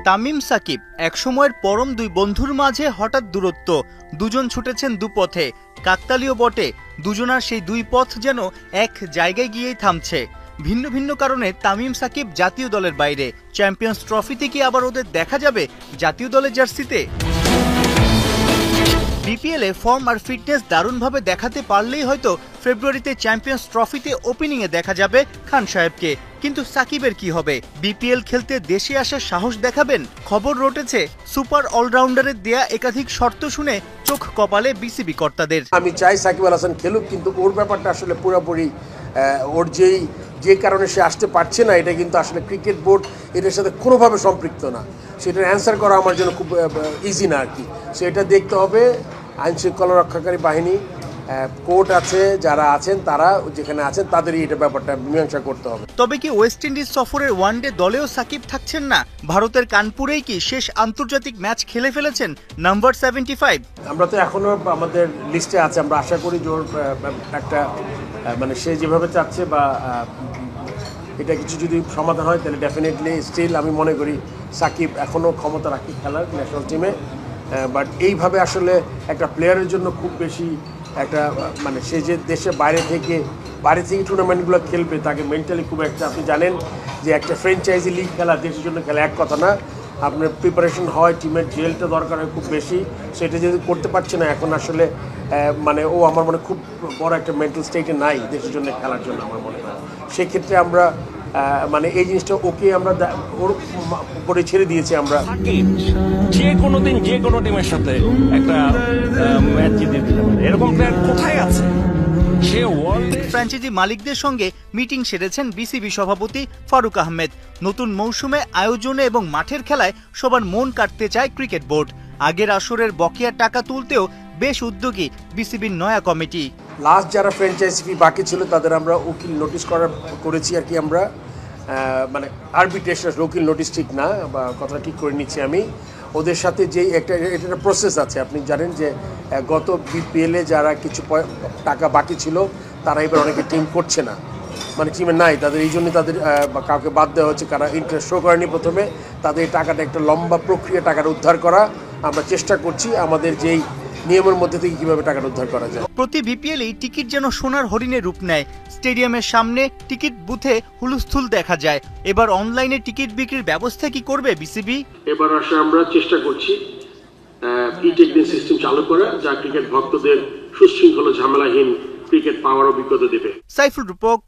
তামিম সাকিব একসময়ের পরম দুই বন্ধুর মাঝে হঠাৎ দূরত্ব, দুজন ছুটেছেন দুপথে। কাকতালীয় বটে, দুজনার সেই দুই পথ যেন এক জায়গায় গিয়েই থামছে। ভিন্ন ভিন্ন কারণে তামিম সাকিব জাতীয় দলের বাইরে। চ্যাম্পিয়ন্স ট্রফিতে কি আবার ওদের দেখা যাবে জাতীয় দলের জার্সিতে? বিপিএলে ফর্ম আর ফিটনেস দারুণভাবে দেখাতে পারলেই হয়তো ফেব্রুয়ারিতে চ্যাম্পিয়ন্স ট্রফিতে ওপেনিংয়ে দেখা যাবে খান সাহেবকে। কিন্তু সাকিবের কি হবে? বিপিএল খেলতে দেশে আসার সাহস দেখাবেন? খবর রটেছে সুপার অলরাউন্ডারের দেয়া একাধিক শর্ত শুনে চোখ কপালে বিসিবি কর্তাদের। আমি চাই সাকিব আল হাসান খেলুক, কিন্তু ওর ব্যাপারটা আসলে পুরোপুরি ওর যে কারণে সে আসতে পারছে না, এটা কিন্তু আসলে ক্রিকেট বোর্ড এটার সাথে কোনোভাবে সম্পৃক্ত না। সেটার অ্যান্সার করা আমার জন্য খুব ইজি না আর কি। সেটা দেখতে হবে আইন শৃঙ্খলা রক্ষাকারী বাহিনী, কোর্ট আছে, যারা আছেন তারা যেখানে আছেন তাদেরই এটা ব্যাপারটা মীমাংসা করতে হবে। তবে কি ওয়েস্ট ইন্ডিজ সফরের ওয়ানডে দলেও সাকিব থাকছেন না? ভারতের কানপুরেই কি শেষ আন্তর্জাতিক ম্যাচ খেলে ফেলেছেন নাম্বার 75? আমরা তো এখনো আমাদের লিস্টে আছে, আমরা আশা করি জোর একটা মানে সে যেভাবে চাচ্ছে বা এটা কিছু যদি সমাধান হয় তাহলে ডেফিনেটলি স্টিল আমি মনে করি সাকিব এখনও ক্ষমতা রাখি খেলার ন্যাশনাল টিমে। বাট এইভাবে আসলে একটা প্লেয়ারের জন্য খুব বেশি একটা মানে সে যে দেশের বাইরে থেকে টুর্নামেন্টগুলো খেলবে তাকে মেন্টালি খুব একটা, আপনি জানেন যে একটা ফ্র্যাঞ্চাইজি লিগ খেলা দেশের জন্য খেলা এক কথা না, আপনার প্রিপারেশন হয়, টিমের জেলটা দরকার হয় খুব বেশি। সেটা যদি করতে পারছে না এখন আসলে মানে ও আমার মনে খুব বড় একটা মেন্টাল স্টেটে নাই দেশের জন্য খেলার জন্য আমার মনে হয়। সেক্ষেত্রে আমরা মানে এই জিনিসটা ওকে আমরা ওর উপরে ছেড়ে দিয়েছি। আমরা যে কোনো দিন যে কোনো টিমের সাথে একটা ম্যাচ জিতে দিতে পারে, এরকম প্লেয়ার কোথায় আছে? ফ্র্যাঞ্চাইজি মালিকদের সঙ্গে মিটিং সেরেছেন বিসিবি সভাপতি ফারুক আহমেদ। নতুন মৌসুমে আয়োজনে এবং মাঠের খেলায় সবার মন কাটতে চায় ক্রিকেট বোর্ড। আগের আসরের বকেয়া টাকা তুলতেও বেশ উদ্যোগী বিসিবির নয়া কমিটি। লাস্ট যারা ফ্র্যাঞ্চাইজি ফি বাকি ছিল তাদের আমরা উকিল নোটিশ করেছি আর কি। আমরা মানে আরবিট্রেশন উকিল নোটিশ ঠিক না, বা কথা ঠিক করে নিচ্ছি আমি। ওদের সাথে যেই একটা প্রসেস আছে, আপনি জানেন যে গত বিপিএলে যারা কিছু টাকা বাকি ছিল তারা এবার অনেকে টিম করছে না, মানে টিমে নাই তাদের, এই জন্য তাদের কাউকে বাদ দেওয়া হচ্ছে। কারা ইন্টারেস্ট শো করেনি প্রথমে, তাদের টাকাটা একটা লম্বা প্রক্রিয়া, টাকাটা উদ্ধার করা। আমরা চেষ্টা করছি আমাদের যেই নিয়মের মধ্যে থেকে কিভাবে টাকা উদ্ধার করা যায়। প্রতি বিপিএলেই টিকিট যেন সোনার হরিণের রূপ নেয়। স্টেডিয়ামের সামনে টিকিট বুথে হুলস্থুল দেখা যায়। এবার অনলাইনে টিকিট বিক্রির ব্যবস্থা কি করবে বিসিবি? এবার আসলে আমরা চেষ্টা করছি ই-টিকেটিং সিস্টেম চালু করা, যা ক্রিকেট ভক্তদের সুশৃঙ্খল ঝামেলাহীন ক্রিকেট পাওয়ার অভিজ্ঞতা দেবে। সাইফুল রূপক,